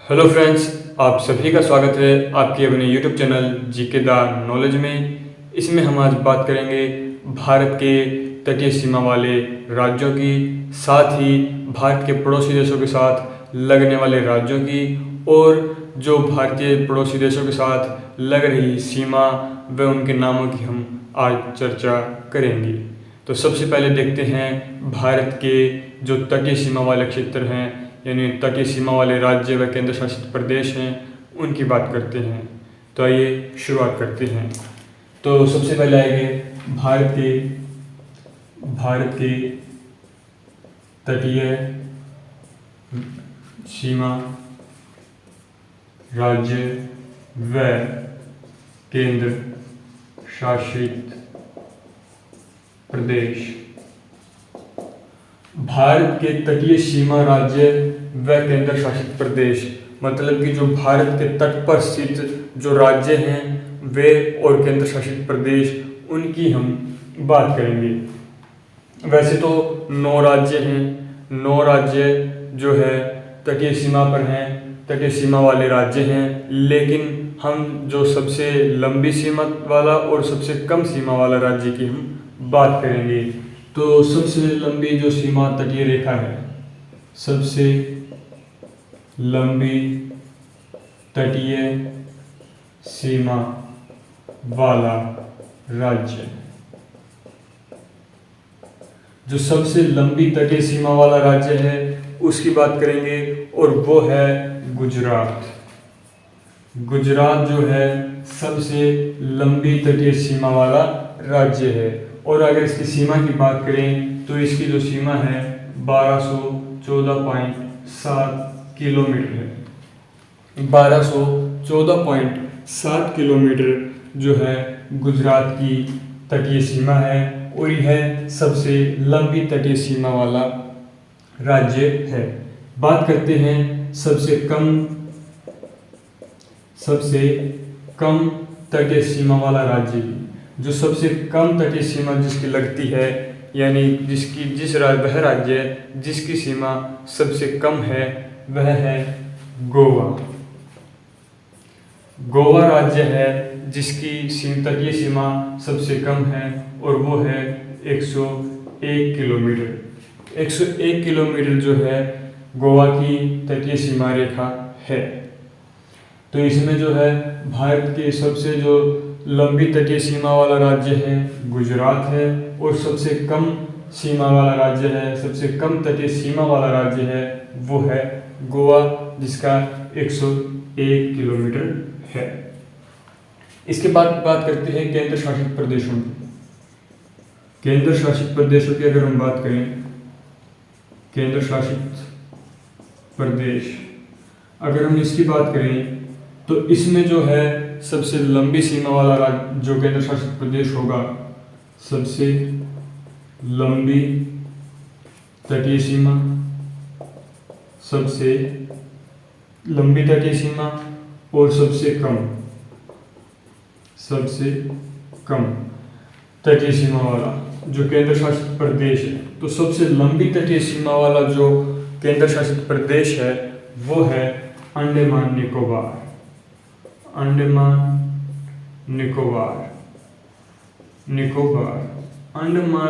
Hello friends, आप सभी का स्वागत है आपके अपने YouTube channel GK the knowledge में। इसमें हम आज बात करेंगे भारत के तटीय सीमा वाले राज्यों की, साथ ही भारत के पड़ोसी देशों के साथ लगने वाले राज्यों की, और जो भारतीय पड़ोसी देशों के साथ लग रही सीमा व उनके नामों की हम आज चर्चा करेंगे। तो सबसे पहले देखते हैं भारत के जो तटीय सीमा वाले क्षेत्र हैं, यानी तटीय सीमा वाले राज्य व केंद्र शासित प्रदेश हैं, उनकी बात करते हैं। तो आइए शुरुआत करते हैं। तो सबसे पहले आएंगे भारत के तटीय सीमा राज्य व केंद्र शासित प्रदेश। भारत के तटीय सीमा राज्य व केंद्र शासित प्रदेश मतलब कि जो भारत के तट पर स्थित जो राज्य हैं वे और केंद्र शासित प्रदेश, उनकी हम बात करेंगे। वैसे तो 9 राज्य हैं, 9 राज्य जो है तटीय सीमा पर हैं, तटीय सीमा वाले राज्य हैं, लेकिन हम जो सबसे लंबी सीमा वाला और सबसे कम सीमा वाला राज्य की हम बात करेंगे। तो सबसे लंबी जो सीमा तटीय रेखा है, सबसे लंबी तटीय सीमा वाला राज्य, जो सबसे लंबी तटीय सीमा वाला राज्य है उसकी बात करेंगे, और वो है गुजरात। गुजरात जो है सबसे लंबी तटीय सीमा वाला राज्य है, और अगर इसकी सीमा की बात करें तो इसकी जो सीमा है 1214.7 किलोमीटर है। 1214.7 किलोमीटर जो है गुजरात की तटीय सीमा है, और यह सबसे लंबी तटीय सीमा वाला राज्य है। बात करते हैं सबसे कम तटीय सीमा वाला राज्य की। जो सबसे कम तटीय सीमा जिसकी लगती है, यानी वह राज्य जिसकी सीमा सबसे कम है, वह है गोवा। गोवा राज्य है जिसकी तटीय सीमा सबसे कम है, और वो है 101 किलोमीटर। 101 किलोमीटर जो है गोवा की तटीय सीमा रेखा है। तो इसमें जो है भारत के सबसे जो लंबी तटीय सीमा वाला राज्य है गुजरात है, और सबसे कम सीमा वाला राज्य है, सबसे कम तटीय सीमा वाला राज्य है वो है गोवा, जिसका 101 किलोमीटर है। इसके बाद बात करते हैं केंद्र शासित प्रदेशों की। केंद्र शासित प्रदेशों की अगर हम बात करें, केंद्र शासित प्रदेश अगर हम इसकी बात करें तो इसमें जो है सबसे लंबी सीमा वाला राज्य जो केंद्र शासित प्रदेश होगा, सबसे लंबी तटीय सीमा, सबसे लंबी तटीय सीमा और सबसे कम तटीय सीमा वाला जो केंद्र शासित प्रदेश है। तो सबसे लंबी तटीय सीमा वाला जो केंद्र शासित प्रदेश है वो है अंडमान निकोबार। अंडमान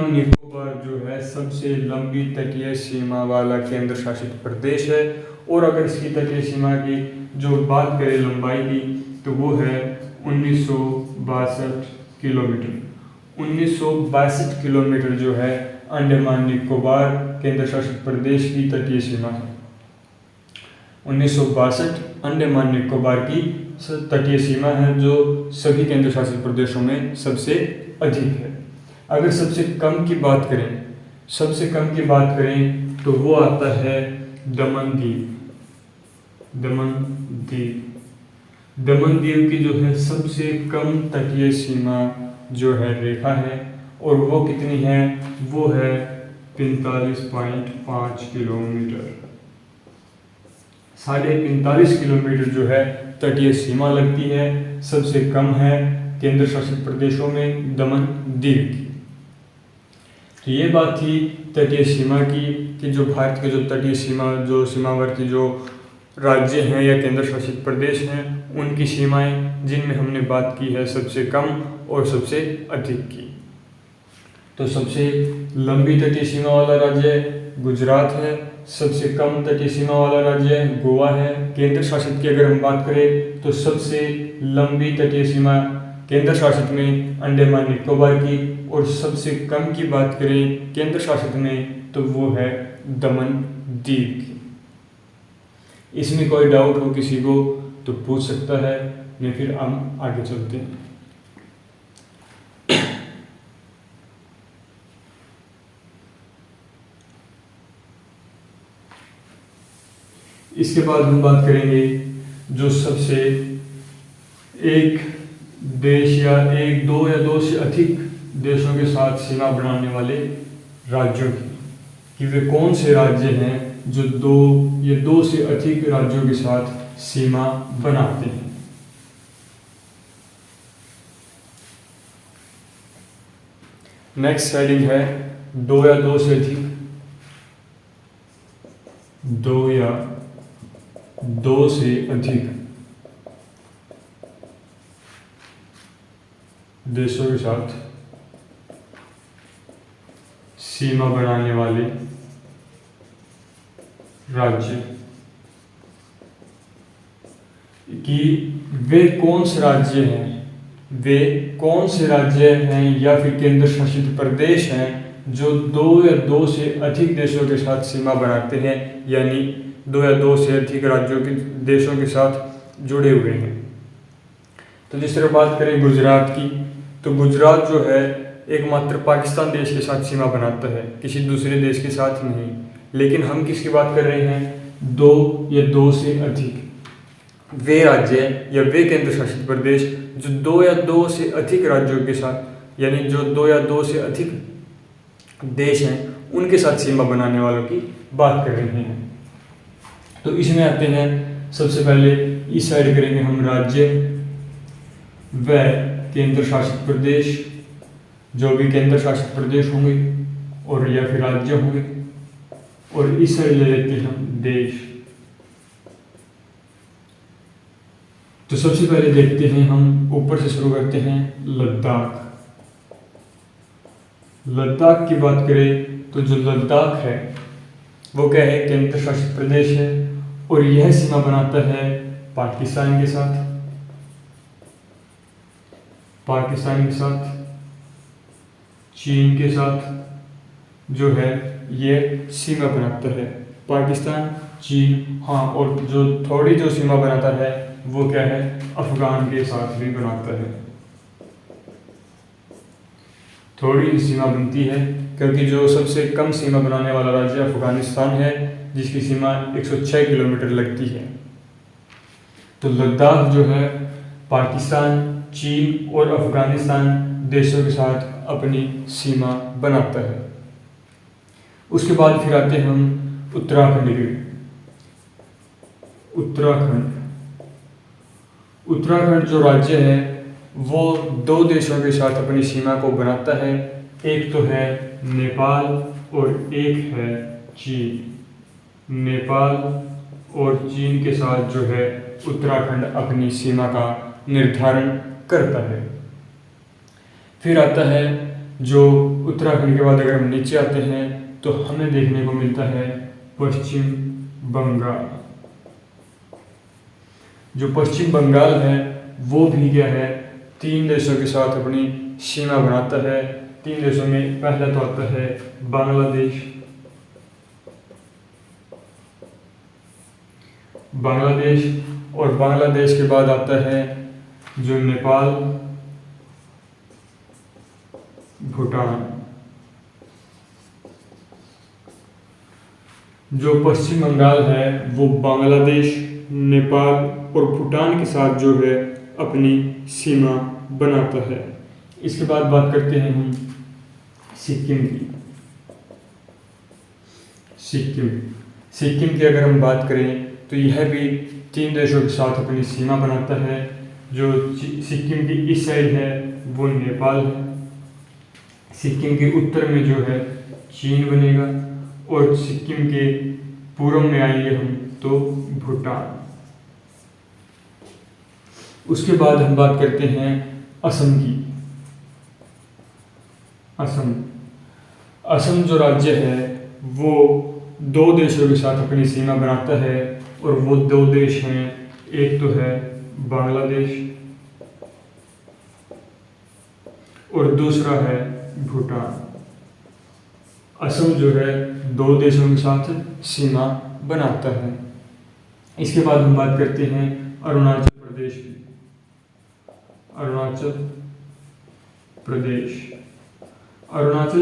निकोबार जो है सबसे लंबी तटीय सीमा वाला केंद्र शासित प्रदेश है, और अगर इसकी तटीय सीमा की जो बात करें लंबाई की तो वो है 1962 किलोमीटर। 1962 किलोमीटर जो है अंडमान निकोबार केंद्र शासित प्रदेश की तटीय सीमा है। 1962 अंडमान निकोबार की तटीय सीमा है, जो सभी केंद्र शासित प्रदेशों में सबसे अधिक है। अगर सबसे कम की बात करें तो वो आता है दमनदीव की जो है सबसे कम तटीय सीमा जो है रेखा है, और वो कितनी है, वो है 45.5 किलोमीटर। 45.5 किलोमीटर जो है तटीय सीमा लगती है, सबसे कम है केंद्र शासित प्रदेशों में दमनदीव की। तो ये बात थी तटीय सीमा की, कि जो भारत के जो तटीय सीमा जो सीमावर्ती जो राज्य हैं या केंद्र शासित प्रदेश हैं उनकी सीमाएं, जिनमें हमने बात की है सबसे कम और सबसे अधिक की। तो सबसे लंबी तटीय सीमा वाला राज्य गुजरात है, सबसे कम तटीय सीमा वाला राज्य गोवा है। केंद्र शासित की अगर हम बात करें तो सबसे लंबी तटीय सीमा केंद्र शासित में अंडमान निकोबार की, और सबसे कम की बात करें केंद्र शासित में तो वो है दमन दीव की। इसमें कोई डाउट हो किसी को तो पूछ सकता है, या फिर हम आगे चलते हैं। इसके बाद हम बात करेंगे जो सबसे एक देश या एक दो या दो से अधिक देशों के साथ सीमा बनाने वाले राज्यों की, कि वे कौन से राज्य हैं जो दो या दो से अधिक राज्यों के साथ सीमा बनाते हैं। नेक्स्ट हेडिंग है दो या दो से अधिक, दो या दो से अधिक देशों के साथ सीमा बनाने वाले राज्य, कि वे कौन से राज्य हैं, वे कौन से राज्य हैं या फिर केंद्र शासित प्रदेश हैं जो दो या दो से अधिक देशों के साथ सीमा बनाते हैं, यानी दो या दो से अधिक राज्यों के देशों के साथ जुड़े हुए हैं। तो जिस तरह बात करें गुजरात की, तो गुजरात जो है एकमात्र पाकिस्तान देश के साथ सीमा बनाता है, किसी दूसरे देश के साथ नहीं। लेकिन हम किसकी बात कर रहे हैं, दो या दो से अधिक वे राज्य या वे केंद्र शासित प्रदेश जो दो या दो से अधिक राज्यों के साथ, यानी जो दो या दो से अधिक देश हैं उनके साथ सीमा बनाने वालों की बात कर रहे हैं। तो इसमें आते हैं, सबसे पहले इस साइड करेंगे हम राज्य व केंद्र शासित प्रदेश, जो भी केंद्र शासित प्रदेश होंगे और या फिर राज्य होंगे, और इस साइड ले लेते हैं हम देश। तो सबसे पहले देखते हैं हम, ऊपर से शुरू करते हैं लद्दाख। लद्दाख की बात करें तो जो लद्दाख है वो क्या है, केंद्र शासित प्रदेश है, और यह सीमा बनाता है पाकिस्तान के साथ, पाकिस्तान के साथ, चीन के साथ जो है ये सीमा बनाता है, पाकिस्तान, चीन, हाँ, और जो थोड़ी जो सीमा बनाता है वो क्या है, अफगान के साथ भी बनाता है। थोड़ी सीमा बनती है क्योंकि जो सबसे कम सीमा बनाने वाला राज्य अफगानिस्तान है, जिसकी सीमा 106 किलोमीटर लगती है। तो लद्दाख जो है पाकिस्तान, चीन और अफगानिस्तान देशों के साथ अपनी सीमा बनाता है। उसके बाद फिर आते हैं हम उत्तराखंड के। उत्तराखंड जो राज्य है वो दो देशों के साथ अपनी सीमा को बनाता है, एक तो है नेपाल और एक है चीन। नेपाल और चीन के साथ जो है उत्तराखंड अपनी सीमा का निर्धारण करता है। फिर आता है जो उत्तराखंड के बाद अगर हम नीचे आते हैं तो हमें देखने को मिलता है पश्चिम बंगाल। जो पश्चिम बंगाल है वो भी क्या है, तीन देशों के साथ अपनी सीमा बनाता है। तीन देशों में पहला तो आता है बांग्लादेश, और बांग्लादेश के बाद आता है जो नेपाल, भूटान। जो पश्चिम बंगाल है वो बांग्लादेश, नेपाल और भूटान के साथ जो है अपनी सीमा बनाता है। इसके बाद बात करते हैं हम सिक्किम की। सिक्किम की अगर हम बात करें तो यह भी तीन देशों के साथ अपनी सीमा बनाता है। जो सिक्किम की इस साइड है वो नेपाल है, सिक्किम के उत्तर में जो है चीन बनेगा, और सिक्किम के पूर्व में आएंगे हम तो भूटान। उसके बाद हम बात करते हैं असम की। असम जो राज्य है वो 2 देशों के साथ अपनी सीमा बनाता है, और वो 2 देश हैं, एक तो है बांग्लादेश और दूसरा है भूटान। असम जो है 2 देशों के साथ सीमा बनाता है। इसके बाद हम बात करते हैं अरुणाचल प्रदेश की। अरुणाचल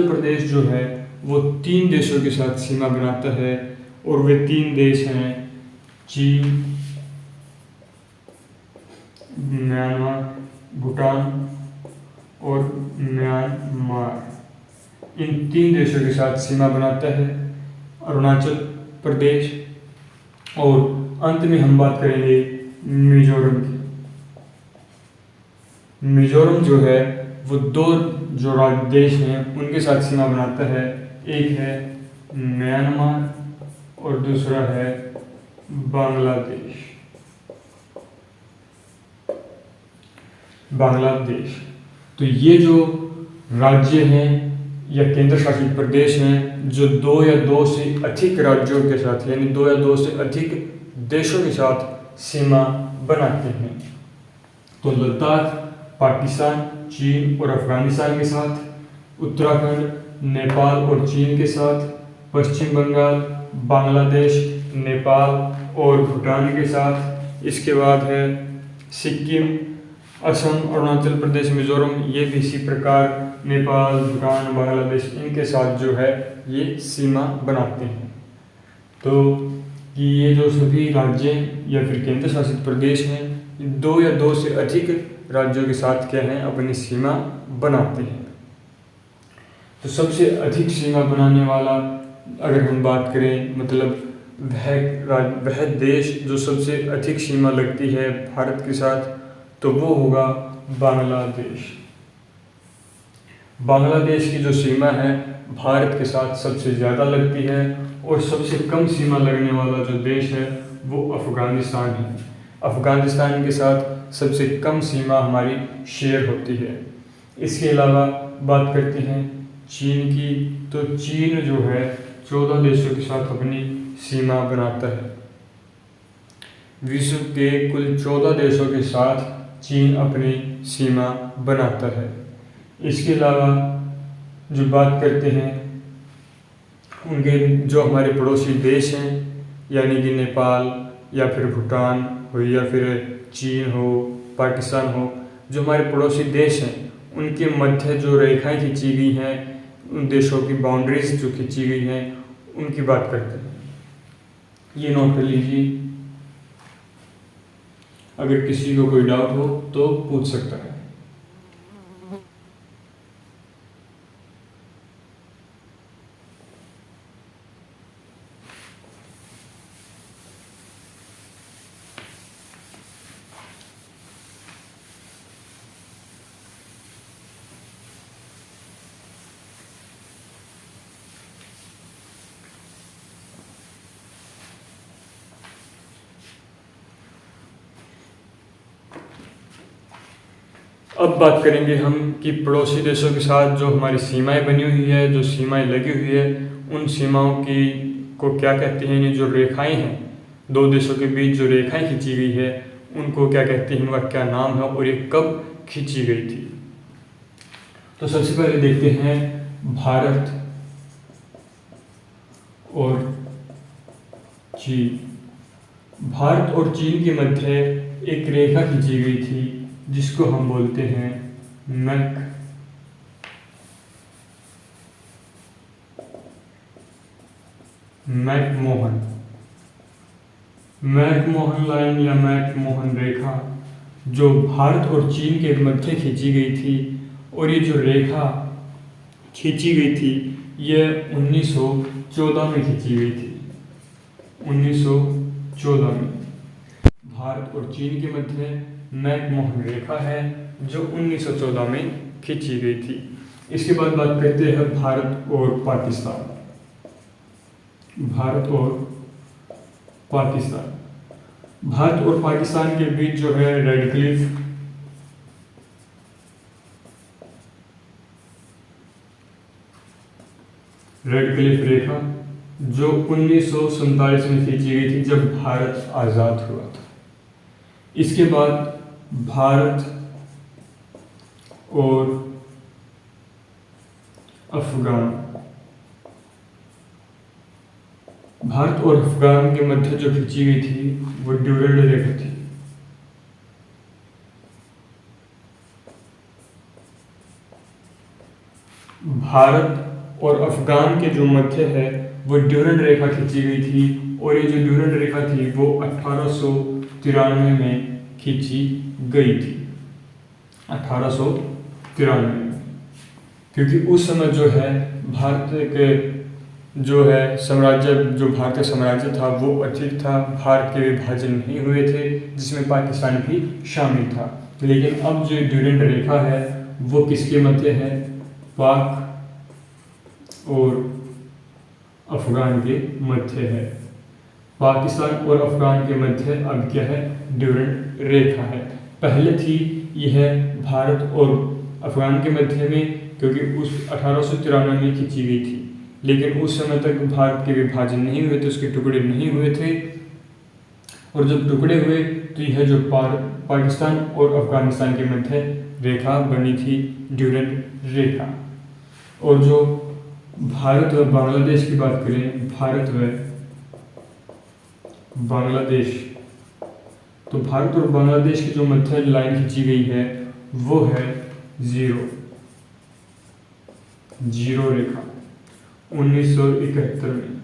प्रदेश जो है वो 3 देशों के साथ सीमा बनाता है, और वे 3 देश हैं चीन, म्यांमार, भूटान और म्यांमार। इन 3 देशों के साथ सीमा बनाता है अरुणाचल प्रदेश। और अंत में हम बात करेंगे मिजोरम की। मिजोरम जो है वो 2 जो राज्य देश हैं उनके साथ सीमा बनाता है, एक है म्यांमार और दूसरा है बांग्लादेश। तो ये जो राज्य हैं या केंद्र शासित प्रदेश हैं जो 2 या 2 से अधिक राज्यों के साथ, यानी 2 या 2 से अधिक देशों के साथ सीमा बनाते हैं। तो लद्दाख पाकिस्तान, चीन और अफगानिस्तान के साथ, उत्तराखंड नेपाल और चीन के साथ, पश्चिम बंगाल, बांग्लादेश, नेपाल और भूटान के साथ। इसके बाद है सिक्किम, असम, अरुणाचल प्रदेश, मिजोरम, ये भी इसी प्रकार नेपाल, भूटान, बांग्लादेश इनके साथ जो है ये सीमा बनाते हैं। तो ये जो सभी राज्य या फिर केंद्र शासित प्रदेश हैं 2 या 2 से अधिक राज्यों के साथ क्या हैं अपनी सीमा बनाते हैं। तो सबसे अधिक सीमा बनाने वाला अगर हम बात करें, मतलब वह देश जो सबसे अधिक सीमा लगती है भारत के साथ, तो वो होगा बांग्लादेश। बांग्लादेश की जो सीमा है भारत के साथ सबसे ज़्यादा लगती है, और सबसे कम सीमा लगने वाला जो देश है वो अफ़गानिस्तान है। अफ़गानिस्तान के साथ सबसे कम सीमा हमारी शेयर होती है। इसके अलावा बात करते हैं चीन की। तो चीन जो है 14 देशों के साथ अपनी सीमा बनाता है। विश्व के कुल 14 देशों के साथ चीन अपनी सीमा बनाता है। इसके अलावा जो बात करते हैं उनके जो हमारे पड़ोसी देश हैं, यानी कि नेपाल या फिर भूटान हो या फिर चीन हो, पाकिस्तान हो, जो हमारे पड़ोसी देश हैं उनके मध्य जो रेखाएं खींची गई हैं, उन देशों की बाउंड्रीज जो खींची गई हैं उनकी बात करते हैं। ये नोट कर लीजिए, अगर किसी को कोई डाउट हो तो पूछ सकता है। अब बात करेंगे हम कि पड़ोसी देशों के साथ जो हमारी सीमाएं बनी हुई है, जो सीमाएं लगी हुई है, उन सीमाओं की को क्या कहते हैं। ये जो रेखाएं हैं, 2 देशों के बीच जो रेखाएं खींची गई है उनको क्या कहते हैं, उनका क्या नाम है और ये कब खींची गई थी। तो सबसे पहले देखते हैं भारत और चीन। भारत और चीन के मध्य एक रेखा खींची गई थी जिसको हम बोलते हैं मैकमोहन लाइन या मैकमोहन रेखा, जो भारत और चीन के मध्य खींची गई थी। और ये जो रेखा खींची गई थी ये 1914 में खींची गई थी। 1914 में भारत और चीन के मध्य मैकमोहन रेखा है जो 1914 में खींची गई थी। इसके बाद बात करते हैं भारत और पाकिस्तान। भारत और पाकिस्तान। भारत और पाकिस्तान के बीच जो है रेड क्लिफ रेखा जो 1947 में खींची गई थी जब भारत आज़ाद हुआ था। इसके बाद भारत और अफगान के मध्य जो खींची गई थी वो ड्यूरेंट रेखा थी। भारत और अफगान के जो मध्य है वो ड्यूरेंट रेखा खींची गई थी, और ये जो ड्यूरेंट रेखा थी वो 1893 में खींची गई थी। 1893 में, क्योंकि उस समय जो है भारत के जो है साम्राज्य, जो भारतीय साम्राज्य था वो अधिक था, भारत के विभाजन नहीं हुए थे जिसमें पाकिस्तान भी शामिल था। लेकिन अब जो ड्यूरेंट रेखा है वो किसके मध्य है? पाक और अफगान के मध्य है। पाकिस्तान और अफगान के मध्य अब क्या है? ड्यूरेंट रेखा है। पहले थी यह भारत और अफगान के मध्य में, क्योंकि उस 1893 में खींची गई थी, लेकिन उस समय तक भारत के विभाजन नहीं हुए थे, उसके टुकड़े नहीं हुए थे। और जब टुकड़े हुए तो यह जो पाकिस्तान और अफगानिस्तान के मध्य रेखा बनी थी, ड्यूरेंट रेखा। और जो भारत व बांग्लादेश की बात करें, भारत व बांग्लादेश, तो भारत और बांग्लादेश की जो मध्य लाइन खींची गई है वो है जीरो रेखा 1971 में।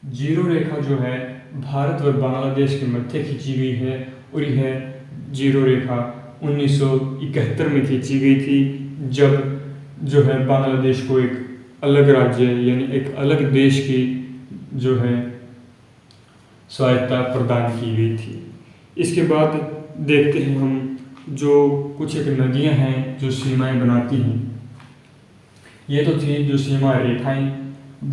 जीरो रेखा जो है भारत और बांग्लादेश के मध्य खींची गई है, और यह जीरो रेखा 1971 में खींची गई थी, जब जो है बांग्लादेश को एक अलग राज्य यानी एक अलग देश की जो है स्वायत्तता प्रदान की गई थी। इसके बाद देखते हैं हम जो कुछ एक नदियां हैं जो सीमाएं बनाती हैं। ये तो थी जो सीमा रेखाएं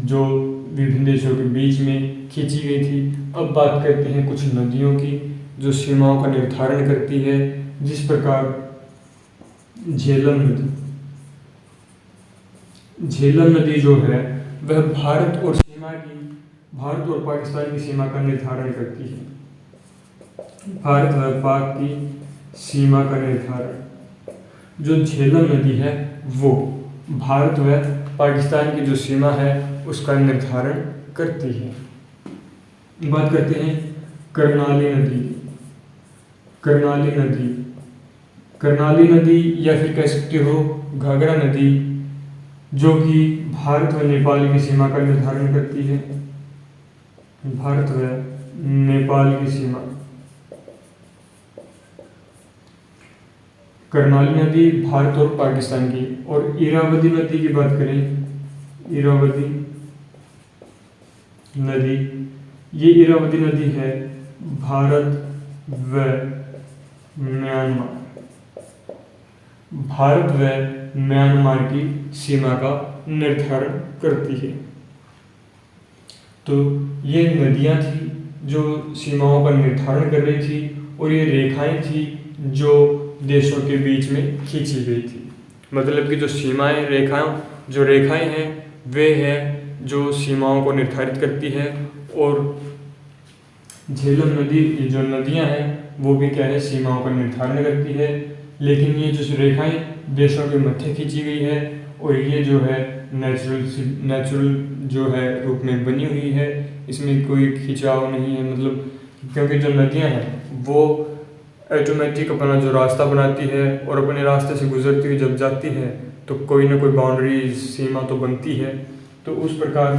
जो विभिन्न देशों के बीच में खींची गई थी। अब बात करते हैं कुछ नदियों की जो सीमाओं का निर्धारण करती है, जिस प्रकार झेलम नदी जो है वह भारत और पाकिस्तान की सीमा का निर्धारण करती है। भारत व पाक की सीमा का निर्धारण जो झेलम नदी है वो भारत व पाकिस्तान की जो सीमा है उसका निर्धारण करती है। बात करते हैं कर्णाली नदी या फिर कह सकते हो घाघरा नदी, जो कि भारत व नेपाल की सीमा का निर्धारण करती है। भारत व नेपाल की सीमा। कर्णाली नदी भारत और पाकिस्तान की। और इरावदी नदी की बात करें, इरावदी नदी है भारत व म्यांमार की सीमा का निर्धारण करती है। तो ये नदियां थी जो सीमाओं का निर्धारण कर रही थी, और ये रेखाएं थी जो देशों के बीच में खींची गई थी। मतलब कि जो रेखाएं हैं वे हैं जो सीमाओं को निर्धारित करती है, और झेलम नदी ये जो नदियां हैं वो भी क्या है? सीमाओं का निर्धारण करती है। लेकिन ये जो रेखाएं देशों के मध्य खींची गई है, और ये जो है नेचुरल जो है रूप में बनी हुई है, इसमें कोई खिंचाव नहीं है। मतलब क्योंकि जो नदियां हैं वो ऑटोमेटिक अपना जो रास्ता बनाती है, और अपने रास्ते से गुजरती हुई जब जाती है तो कोई ना कोई बाउंड्री सीमा तो बनती है। तो उस प्रकार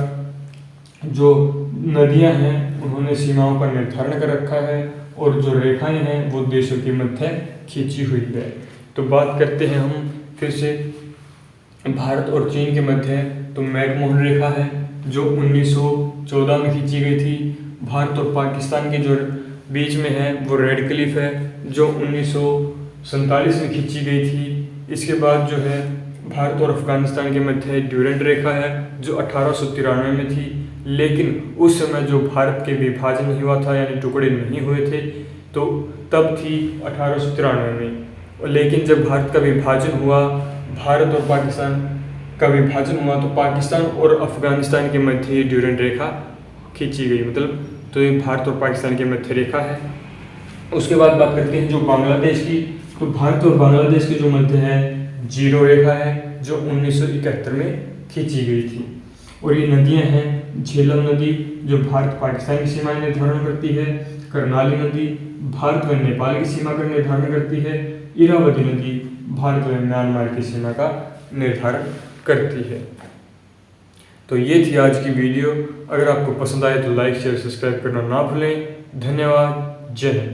जो नदियां हैं उन्होंने सीमाओं का निर्धारण कर रखा है, और जो रेखाएं हैं वो देशों के मध्य खींची हुई है। तो बात करते हैं हम फिर से भारत और चीन के मध्य, तो मैकमोहन रेखा है जो 1914 में खींची गई थी। भारत और पाकिस्तान के जो बीच में है वो रेड क्लिफ है जो 1947 में खींची गई थी। इसके बाद जो है भारत और अफगानिस्तान के मध्य ड्यूरेंट रेखा है जो 1893 में थी। लेकिन उस समय जो भारत के विभाजन नहीं हुआ था, यानी टुकड़े नहीं हुए थे, तो तब थी 1893 में। लेकिन जब भारत का विभाजन हुआ, भारत और पाकिस्तान का विभाजन हुआ, तो पाकिस्तान और अफगानिस्तान के मध्य ये ड्यूरेंट रेखा खींची गई, मतलब तो ये भारत और पाकिस्तान की मध्य रेखा है। उसके बाद बात करते हैं जो बांग्लादेश की, तो भारत और बांग्लादेश की जो मध्य है जीरो रेखा है, जो 1971 में खींची गई थी। और ये नदियां हैं झेलम नदी जो भारत पाकिस्तान की सीमा निर्धारण करती है, करनाली नदी भारत व नेपाल की सीमा का निर्धारण करती है, इरावती नदी भारत व म्यांमार की सीमा का निर्धारण करती है। तो ये थी आज की वीडियो। अगर आपको पसंद आए तो लाइक शेयर सब्सक्राइब करना ना भूलें। धन्यवाद। जय हिंद।